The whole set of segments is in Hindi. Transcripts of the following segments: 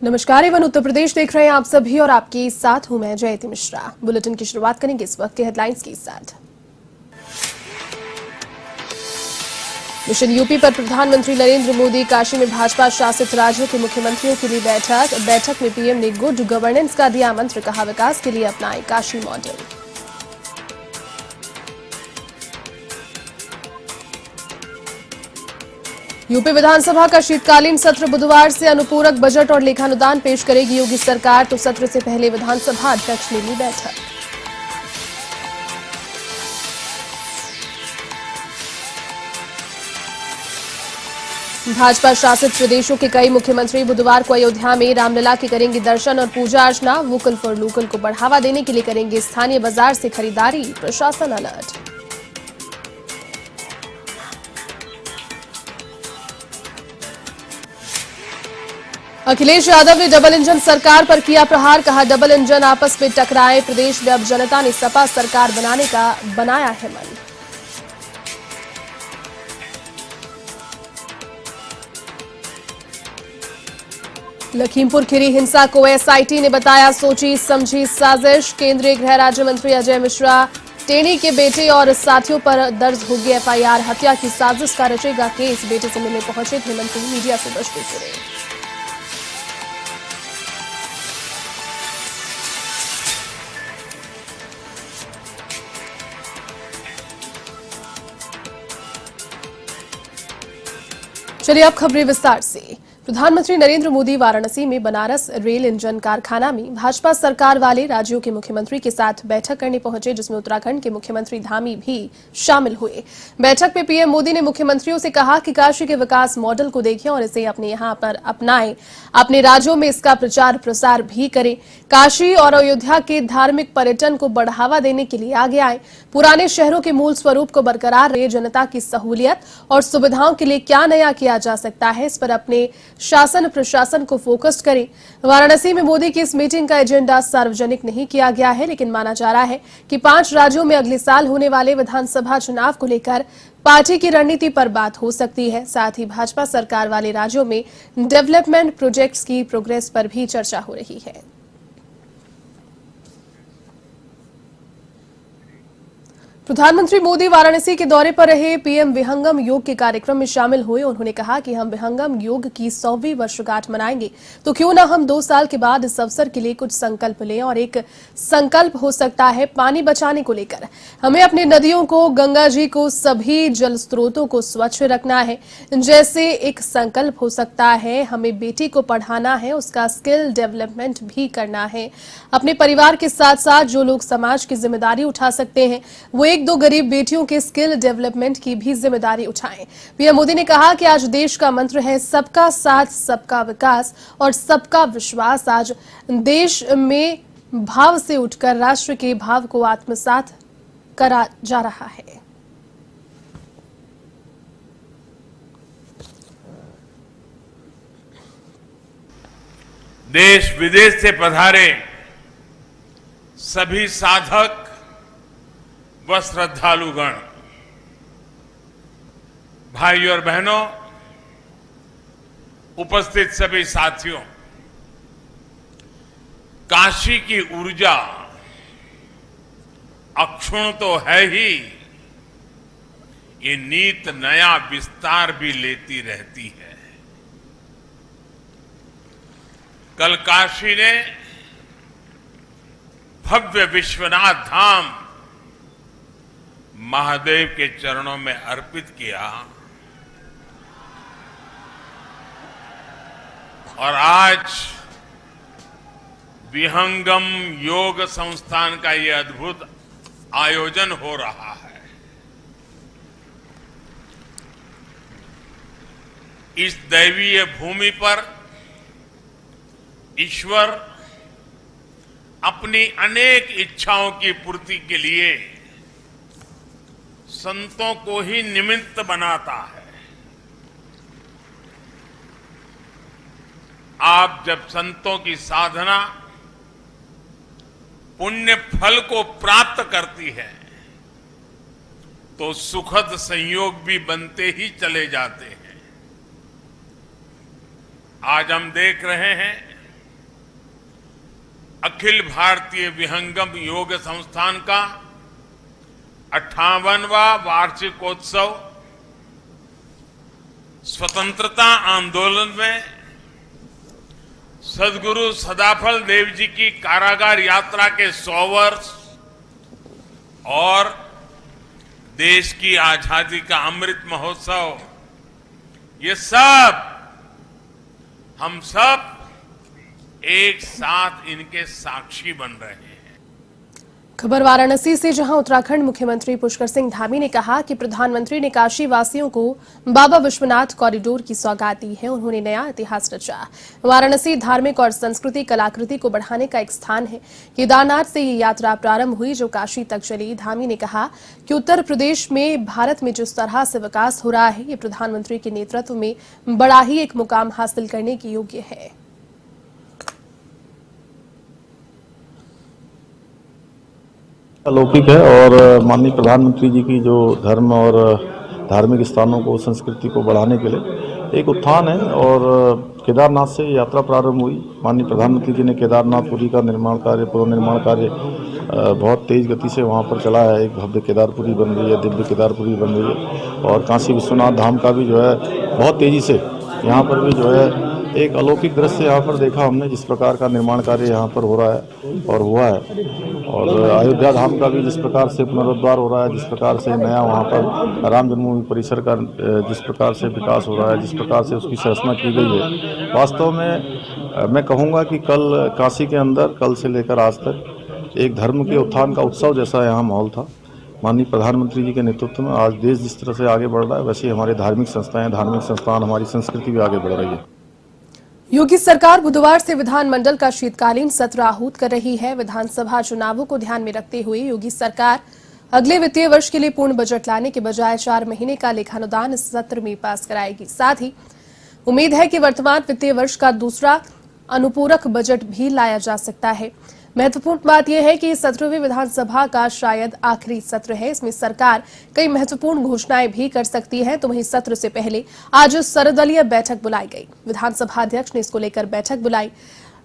नमस्कार। एवं उत्तर प्रदेश देख रहे हैं आप सभी और आपके साथ हूं मैं जयती मिश्रा। बुलेटिन की शुरुआत करेंगे इस वक्त के हेडलाइंस के साथ। मिशन यूपी पर प्रधानमंत्री नरेंद्र मोदी काशी में भाजपा शासित राज्यों के मुख्यमंत्रियों के लिए बैठक में पीएम ने गुड गवर्नेंस का दिया मंत्र, कहा विकास के लिए अपनाए काशी मॉडल। यूपी विधानसभा का शीतकालीन सत्र बुधवार से अनुपूरक बजट और लेखानुदान पेश करेगी योगी सरकार, तो सत्र से पहले विधानसभा अध्यक्ष ने ली बैठक। भाजपा शासित प्रदेशों के कई मुख्यमंत्री बुधवार को अयोध्या में रामलला के करेंगे दर्शन और पूजा अर्चना। वोकल फॉर लोकल को बढ़ावा देने के लिए करेंगे स्थानीय बाजार से खरीदारी, प्रशासन अलर्ट। अखिलेश यादव ने डबल इंजन सरकार पर किया प्रहार, कहा डबल इंजन आपस में टकराए, प्रदेश में अब जनता ने सपा सरकार बनाने का बनाया है मन। लखीमपुर खीरी हिंसा को एसआईटी ने बताया सोची समझी साजिश। केंद्रीय गृह राज्य मंत्री अजय मिश्रा टेनी के बेटे और साथियों पर दर्ज होगी एफआईआर। हत्या की साजिश का रचेगा केस। बेटे से मिलने पहुंचे थे मंत्री, मीडिया से बचते फिरे। चलिए अब खबरें विस्तार से। प्रधानमंत्री नरेंद्र मोदी वाराणसी में बनारस रेल इंजन कारखाना में भाजपा सरकार वाले राज्यों के मुख्यमंत्री के साथ बैठक करने पहुंचे, जिसमें उत्तराखंड के मुख्यमंत्री धामी भी शामिल हुए। बैठक में पीएम मोदी ने मुख्यमंत्रियों से कहा कि काशी के विकास मॉडल को देखें और इसे अपने यहां पर अपनाएं, अपने राज्यों में इसका प्रचार प्रसार भी करें। काशी और अयोध्या के धार्मिक पर्यटन को बढ़ावा देने के लिए आगे आए। पुराने शहरों के मूल स्वरूप को बरकरार रहे, जनता की सहूलियत और सुविधाओं के लिए क्या नया किया जा सकता है, इस पर अपने शासन प्रशासन को फोकस करें। वाराणसी में मोदी की इस मीटिंग का एजेंडा सार्वजनिक नहीं किया गया है, लेकिन माना जा रहा है कि 5 राज्यों में अगले साल होने वाले विधानसभा चुनाव को लेकर पार्टी की रणनीति पर बात हो सकती है। साथ ही भाजपा सरकार वाले राज्यों में डेवलपमेंट प्रोजेक्ट्स की प्रोग्रेस पर भी चर्चा हो रही है। प्रधानमंत्री मोदी वाराणसी के दौरे पर रहे। पीएम विहंगम योग के कार्यक्रम में शामिल हुए। उन्होंने कहा कि हम विहंगम योग की 100वीं वर्षगांठ मनाएंगे, तो क्यों ना हम 2 साल के बाद इस अवसर के लिए कुछ संकल्प लें। और एक संकल्प हो सकता है पानी बचाने को लेकर। हमें अपनी नदियों को, गंगा जी को, सभी जल स्रोतों को स्वच्छ रखना है। जैसे एक संकल्प हो सकता है हमें बेटी को पढ़ाना है, उसका स्किल डेवलपमेंट भी करना है। अपने परिवार के साथ साथ जो लोग समाज की जिम्मेदारी उठा सकते हैं, वो 1-2 गरीब बेटियों के स्किल डेवलपमेंट की भी जिम्मेदारी उठाएं। पीएम मोदी ने कहा कि आज देश का मंत्र है सबका साथ, सबका विकास और सबका विश्वास। आज देश में भाव से उठकर राष्ट्र के भाव को आत्मसात करा जा रहा है। देश विदेश से पधारे सभी साधक व श्रद्धालुगण, भाइयों और बहनों, उपस्थित सभी साथियों, काशी की ऊर्जा अक्षुण तो है ही, ये नित नया विस्तार भी लेती रहती है। कल काशी ने भव्य विश्वनाथ धाम महादेव के चरणों में अर्पित किया और आज विहंगम योग संस्थान का यह अद्भुत आयोजन हो रहा है। इस दैवीय भूमि पर ईश्वर अपनी अनेक इच्छाओं की पूर्ति के लिए संतों को ही निमित्त बनाता है। आप जब संतों की साधना पुण्य फल को प्राप्त करती है, तो सुखद संयोग भी बनते ही चले जाते हैं। आज हम देख रहे हैं अखिल भारतीय विहंगम योग संस्थान का 58वां वार्षिकोत्सव स्वतंत्रता आंदोलन में सदगुरु सदाफल देव जी की कारागार यात्रा के 100 वर्ष और देश की आजादी का अमृत महोत्सव, ये सब हम सब एक साथ इनके साक्षी बन रहे हैं। खबर वाराणसी से, जहां उत्तराखंड मुख्यमंत्री पुष्कर सिंह धामी ने कहा कि प्रधानमंत्री ने काशी वासियों को बाबा विश्वनाथ कॉरिडोर की सौगात दी है। उन्होंने नया इतिहास रचा। वाराणसी धार्मिक और संस्कृति कलाकृति को बढ़ाने का एक स्थान है। केदारनाथ से ये यात्रा प्रारंभ हुई जो काशी तक चली। धामी ने कहा कि उत्तर प्रदेश में भारत में जिस तरह से विकास हो रहा है, ये प्रधानमंत्री के नेतृत्व में बड़ा ही एक मुकाम हासिल करने के योग्य है। अलौकिक है और माननीय प्रधानमंत्री जी की जो धर्म और धार्मिक स्थानों को, संस्कृति को बढ़ाने के लिए एक उत्थान है। और केदारनाथ से यात्रा प्रारंभ हुई। माननीय प्रधानमंत्री जी ने केदारनाथपुरी का निर्माण कार्य, पुनर्निर्माण कार्य बहुत तेज गति से वहाँ पर चला है। एक भव्य केदारपुरी बन रही है, दिव्य केदारपुरी बन रही है। और काशी विश्वनाथ धाम का भी जो है बहुत तेज़ी से यहाँ पर भी जो है एक अलौकिक दृश्य यहाँ पर देखा हमने, जिस प्रकार का निर्माण कार्य यहाँ पर हो रहा है और हुआ है। और अयोध्या धाम का भी जिस प्रकार से पुनरुद्धार हो रहा है, जिस प्रकार से नया वहाँ पर राम जन्मभूमि परिसर का जिस प्रकार से विकास हो रहा है, जिस प्रकार से उसकी संरचना की गई है, वास्तव में मैं कहूँगा कि कल काशी के अंदर, कल से लेकर आज तक एक धर्म के उत्थान का उत्सव जैसा यहाँ माहौल था। माननीय प्रधानमंत्री जी के नेतृत्व में आज देश जिस तरह से आगे बढ़ रहा है, वैसे हमारे धार्मिक संस्थान, हमारी संस्कृति भी आगे बढ़ रही है। योगी सरकार बुधवार से विधानमंडल का शीतकालीन सत्र आहूत कर रही है। विधानसभा चुनावों को ध्यान में रखते हुए योगी सरकार अगले वित्तीय वर्ष के लिए पूर्ण बजट लाने के बजाय 4 महीने का लेखानुदान इस सत्र में पास कराएगी। साथ ही उम्मीद है कि वर्तमान वित्तीय वर्ष का दूसरा अनुपूरक बजट भी लाया जा सकता है। महत्वपूर्ण बात यह है कि 17वीं विधानसभा का शायद आखिरी सत्र है। इसमें सरकार कई महत्वपूर्ण घोषणाएं भी कर सकती है। तो वहीं सत्र से पहले आज सर्वदलीय बैठक बुलाई गई। विधानसभा अध्यक्ष ने इसको लेकर बैठक बुलाई।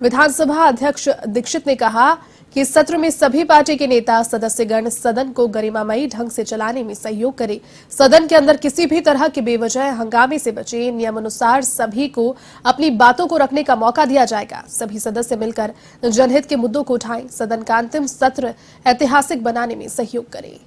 विधानसभा अध्यक्ष दीक्षित ने कहा कि इस सत्र में सभी पार्टी के नेता सदस्यगण सदन को गरिमामयी ढंग से चलाने में सहयोग करें। सदन के अंदर किसी भी तरह के बेवजह हंगामे से बचे। नियमानुसार सभी को अपनी बातों को रखने का मौका दिया जाएगा। सभी सदस्य मिलकर जनहित के मुद्दों को उठाएं। सदन का अंतिम सत्र ऐतिहासिक बनाने में सहयोग करें।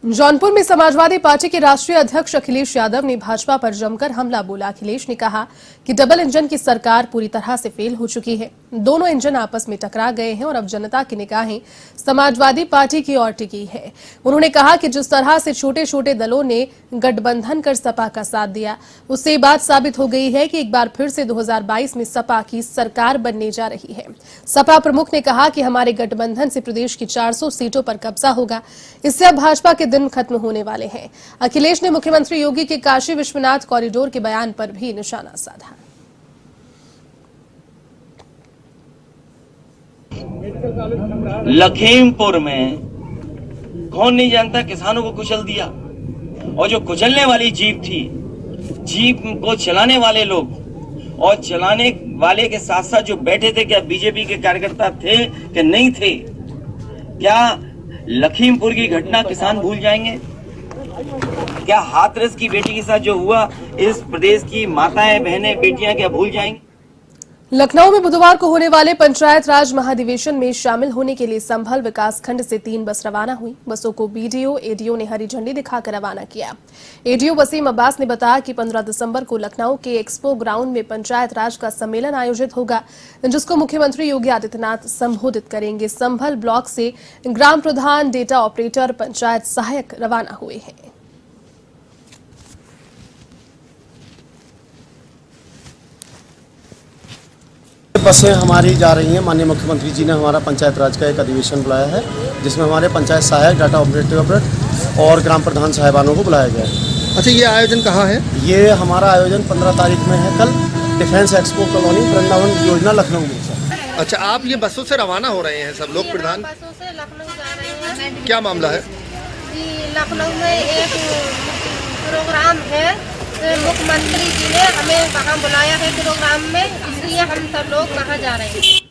जौनपुर में समाजवादी पार्टी के राष्ट्रीय अध्यक्ष अखिलेश यादव ने भाजपा पर जमकर हमला बोला। अखिलेश ने कहा कि डबल इंजन की सरकार पूरी तरह से फेल हो चुकी है। दोनों इंजन आपस में टकरा गए हैं और अब जनता की निगाहें समाजवादी पार्टी की ओर टिकी है। उन्होंने कहा कि जिस तरह से छोटे छोटे दलों ने गठबंधन कर सपा का साथ दिया, उससे ये बात साबित हो गई है कि एक बार फिर से 2022 में सपा की सरकार बनने जा रही है। सपा प्रमुख ने कहा कि हमारे गठबंधन से प्रदेश की 400 सीटों पर कब्जा होगा। इससे अब भाजपा के दिन खत्म होने वाले हैं। अखिलेश ने मुख्यमंत्री योगी के काशी विश्वनाथ कॉरिडोर के बयान पर भी निशाना साधा। लखीमपुर में कौन नहीं जानता किसानों को कुचल दिया, और जो कुचलने वाली जीप थी, जीप को चलाने वाले लोग और चलाने वाले के साथ साथ जो बैठे थे, क्या बीजेपी के कार्यकर्ता थे कि नहीं थे? क्या लखीमपुर की घटना किसान भूल जाएंगे? क्या हाथरस की बेटी के साथ जो हुआ, इस प्रदेश की माताएं, बहनें, बेटियां क्या भूल जाएंगी? लखनऊ में बुधवार को होने वाले पंचायत राज महाधिवेशन में शामिल होने के लिए संभल विकासखंड से 3 बस रवाना हुई। बसों को बीडीओ, एडीओ ने हरी झंडी दिखाकर रवाना किया। एडीओ वसीम अब्बास ने बताया कि 15 दिसंबर को लखनऊ के एक्सपो ग्राउंड में पंचायत राज का सम्मेलन आयोजित होगा, जिसको मुख्यमंत्री योगी आदित्यनाथ संबोधित करेंगे। संभल ब्लॉक से ग्राम प्रधान, डेटा ऑपरेटर, पंचायत सहायक रवाना हुए हैं। बसें हमारी जा रही हैं। माननीय मुख्यमंत्री जी ने हमारा पंचायत राज का एक अधिवेशन बुलाया है, जिसमें हमारे पंचायत सहायक, डाटा ऑपरेटर और ग्राम प्रधान साहिबानों को बुलाया गया है। अच्छा, ये आयोजन कहाँ है? ये हमारा आयोजन 15 तारीख में है, कल डिफेंस एक्सपो कॉलोनी, वृंदावन योजना, लखनऊ में। अच्छा, आप ये बसों से रवाना हो रहे हैं सब लोग? प्रधान, बसों से लखनऊ जा रहे हैं। क्या मामला है? जी, लखनऊ में एक प्रोग्राम है, तो मुख्यमंत्री जी ने हमें वहाँ बुलाया है प्रोग्राम में, इसलिए हम सब लोग वहाँ जा रहे हैं।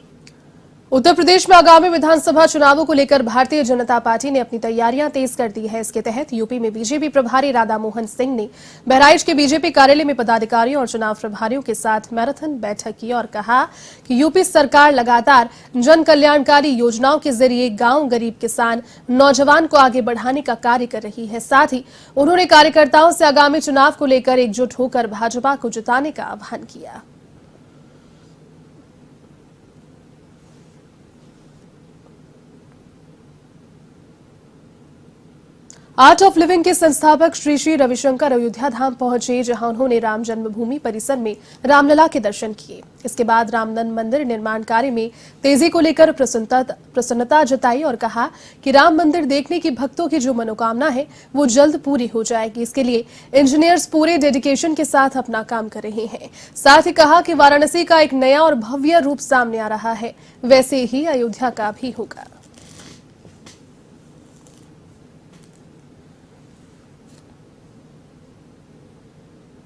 उत्तर प्रदेश में आगामी विधानसभा चुनावों को लेकर भारतीय जनता पार्टी ने अपनी तैयारियां तेज कर दी है। इसके तहत यूपी में बीजेपी प्रभारी राधा मोहन सिंह ने बहराइच के बीजेपी कार्यालय में पदाधिकारियों और चुनाव प्रभारियों के साथ मैराथन बैठक की और कहा कि यूपी सरकार लगातार जन कल्याणकारी योजनाओं के जरिए गांव, गरीब किसान, नौजवान को आगे बढ़ाने का कार्य कर रही है। साथ ही उन्होंने कार्यकर्ताओं से आगामी चुनाव को लेकर एकजुट होकर भाजपा को जिताने का आह्वान किया। आर्ट ऑफ लिविंग के संस्थापक श्री श्री रविशंकर अयोध्या धाम पहुंचे, जहां उन्होंने राम जन्मभूमि परिसर में रामलला के दर्शन किए। इसके बाद रामनंद मंदिर निर्माण कार्य में तेजी को लेकर प्रसन्नता जताई और कहा कि राम मंदिर देखने की भक्तों की जो मनोकामना है वो जल्द पूरी हो जाएगी। इसके लिए इंजीनियर्स पूरे डेडिकेशन के साथ अपना काम कर रहे हैं। साथ ही कहा कि वाराणसी का एक नया और भव्य रूप सामने आ रहा है, वैसे ही अयोध्या का भी होगा।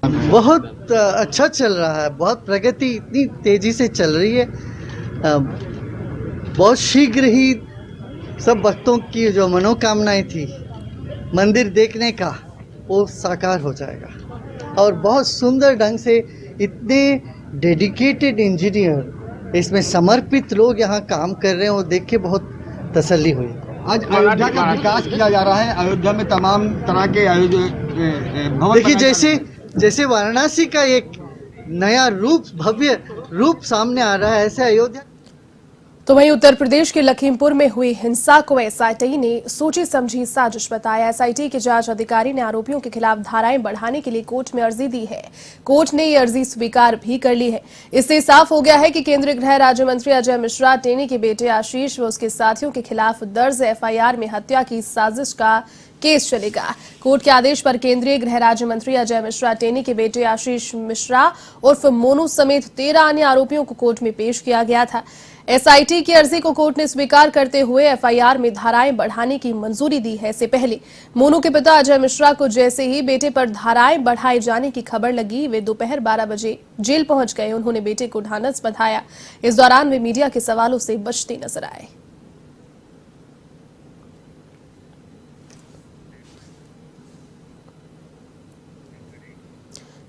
बहुत अच्छा चल रहा है, बहुत प्रगति इतनी तेजी से चल रही है। बहुत शीघ्र ही सब भक्तों की जो मनोकामनाएं थी मंदिर देखने का, वो साकार हो जाएगा। और बहुत सुंदर ढंग से इतने डेडिकेटेड इंजीनियर, इसमें समर्पित लोग यहाँ काम कर रहे हैं, वो देख के बहुत तसल्ली हुई। आज अयोध्या का विकास किया जा रहा है। अयोध्या में तमाम तरह के भवन, देखिए जैसे वाराणसी का एक नया रूप, भव्य रूप सामने आ रहा है, ऐसे अयोध्या। तो वहीं उत्तर प्रदेश के लखीमपुर में हुई हिंसा को एसआईटी ने सोची समझी साजिश बताया। एसआईटी के जांच अधिकारी ने आरोपियों के खिलाफ धाराएं बढ़ाने के लिए कोर्ट में अर्जी दी है। कोर्ट ने ये अर्जी स्वीकार भी कर ली है। इससे साफ हो गया है कि केंद्रीय गृह राज्य मंत्री अजय मिश्रा टेनी के बेटे आशीष व उसके साथियों के खिलाफ दर्ज एफआईआर में हत्या की साजिश का केस चलेगा। कोर्ट के आदेश पर केंद्रीय गृह राज्य मंत्री अजय मिश्रा टेनी के बेटे आशीष मिश्रा उर्फ मोनू समेत 13 अन्य आरोपियों को कोर्ट में पेश किया गया था। एसआईटी की अर्जी को कोर्ट ने स्वीकार करते हुए एफआईआर में धाराएं बढ़ाने की मंजूरी दी है। इससे पहले मोनू के पिता अजय मिश्रा को जैसे ही बेटे पर धाराएं बढ़ाए जाने की खबर लगी, वे दोपहर 12 बजे जेल पहुंच गए। उन्होंने बेटे को ढांढस बंधाया। इस दौरान वे मीडिया के सवालों से बचते नजर आए।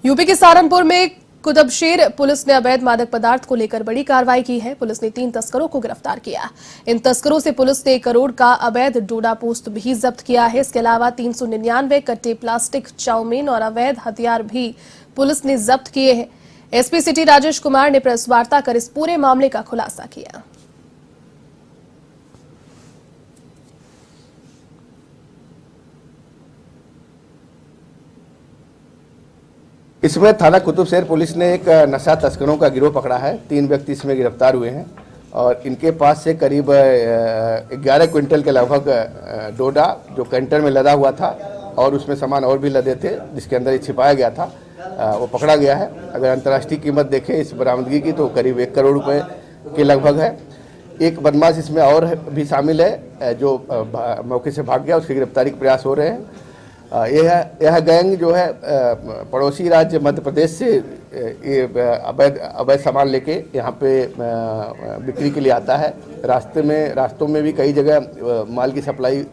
यूपी के सहारनपुर में कुतुबशेर पुलिस ने अवैध मादक पदार्थ को लेकर बड़ी कार्रवाई की है। पुलिस ने 3 तस्करों को गिरफ्तार किया। इन तस्करों से पुलिस ने 1 करोड़ का अवैध डोडा पोस्त भी जब्त किया है। इसके अलावा 399 कट्टे प्लास्टिक चाउमीन और अवैध हथियार भी पुलिस ने जब्त किए हैं। एसपी सिटी राजेश कुमार ने प्रेस वार्ता कर इस पूरे मामले का खुलासा किया। इसमें थाना कुतुबशेर पुलिस ने एक नशा तस्करों का गिरोह पकड़ा है। 3 व्यक्ति इसमें गिरफ्तार हुए हैं और इनके पास से करीब 11 क्विंटल के लगभग डोडा जो कैंटर में लदा हुआ था और उसमें सामान और भी लदे थे जिसके अंदर ये छिपाया गया था, वो पकड़ा गया है। अगर अंतर्राष्ट्रीय कीमत देखें इस बरामदगी की तो करीब 1 करोड़ रुपए के लगभग है। एक बदमाश इसमें और भी शामिल है जो मौके से भाग गया, उसकी गिरफ्तारी के प्रयास हो रहे हैं। यह गैंग जो है पड़ोसी राज्य मध्य प्रदेश से ये अवैध सामान लेके यहाँ पे बिक्री के लिए आता है। रास्तों में भी कई जगह माल की सप्लाई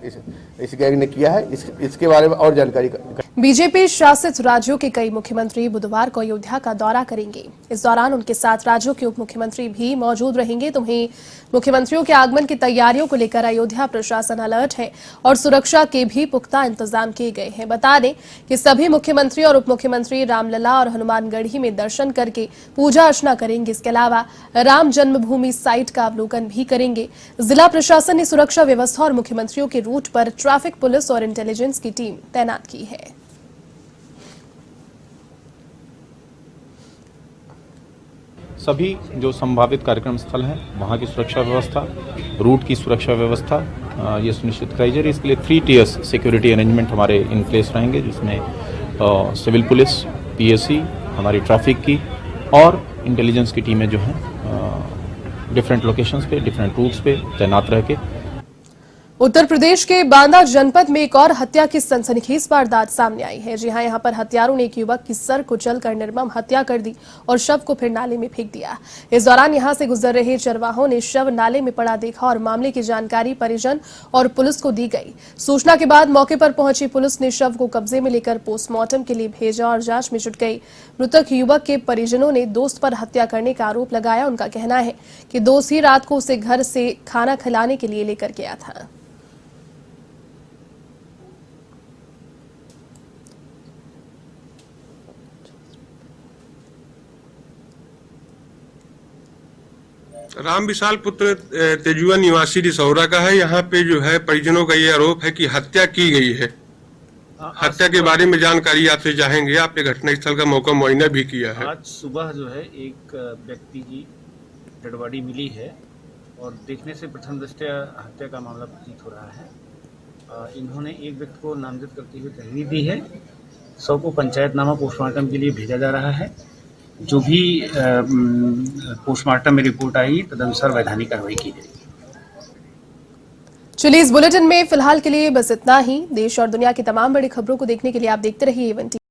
इस गैंग ने किया है। इसके बारे में और जानकारी। बीजेपी शासित राज्यों के कई मुख्यमंत्री बुधवार को अयोध्या का दौरा करेंगे। इस दौरान उनके साथ राज्यों के उप मुख्यमंत्री भी मौजूद रहेंगे। तो वहीं मुख्यमंत्रियों के आगमन की तैयारियों को लेकर अयोध्या प्रशासन अलर्ट है और सुरक्षा के भी पुख्ता इंतजाम किए गए हैं। बता दें कि सभी मुख्यमंत्री और उप मुख्यमंत्री रामलला और हनुमानगढ़ी में दर्शन करके पूजा अर्चना करेंगे। इसके अलावा राम जन्मभूमि साइट का अवलोकन भी करेंगे। जिला प्रशासन ने सुरक्षा व्यवस्था और मुख्यमंत्रियों के रूट पर ट्रैफिक पुलिस और इंटेलिजेंस की टीम तैनात की है। सभी जो संभावित कार्यक्रम स्थल हैं वहाँ की सुरक्षा व्यवस्था, रूट की सुरक्षा व्यवस्था ये सुनिश्चित कराई जा रही है। इसके लिए 3 टियर्स सिक्योरिटी अरेंजमेंट हमारे इन प्लेस रहेंगे, जिसमें सिविल पुलिस, पीएससी, हमारी ट्रैफिक की और इंटेलिजेंस की टीमें जो हैं डिफरेंट लोकेशंस पे, डिफरेंट रूट्स पे तैनात रह के। उत्तर प्रदेश के बांदा जनपद में एक और हत्या की सनसनीखेज वारदात सामने आई है। जी हां, यहां पर हत्यारों ने एक युवक की सर कुचलकर निर्मम हत्या कर दी और शव को फिर नाले में फेंक दिया। इस दौरान यहां से गुजर रहे चरवाहों ने शव नाले में पड़ा देखा और मामले की जानकारी परिजन और पुलिस को दी गई। सूचना के बाद मौके पर पहुंची पुलिस ने शव को कब्जे में लेकर पोस्टमार्टम के लिए भेजा और जांच में जुट गई। मृतक युवक के परिजनों ने दोस्त पर हत्या करने का आरोप लगाया। उनका कहना है कि दोस्त ही रात को उसे घर से खाना खिलाने के लिए लेकर गया था। राम विशाल पुत्र तेजुआ निवासी रिसौरा का है। यहाँ पे जो है परिजनों का ये आरोप है कि हत्या की गई है। हत्या के बारे में जानकारी आपसे चाहेंगे। आपने घटनास्थल का मौका मुआयना भी किया है। आज सुबह जो है एक व्यक्ति की डेड बॉडी मिली है और देखने से प्रथम दृष्टया हत्या का मामला प्रतीत हो रहा है। इन्होंने एक व्यक्ति को नामजद करते हुए तहरीर दी है। शव को पंचायतनामा पोस्टमार्टम के लिए भेजा जा रहा है। जो भी पोस्टमार्टम में रिपोर्ट आई तदनुसार वैधानिक कार्रवाई की जाएगी। चलिए, इस बुलेटिन में फिलहाल के लिए बस इतना ही। देश और दुनिया की तमाम बड़ी खबरों को देखने के लिए आप देखते रहिए A1 TV।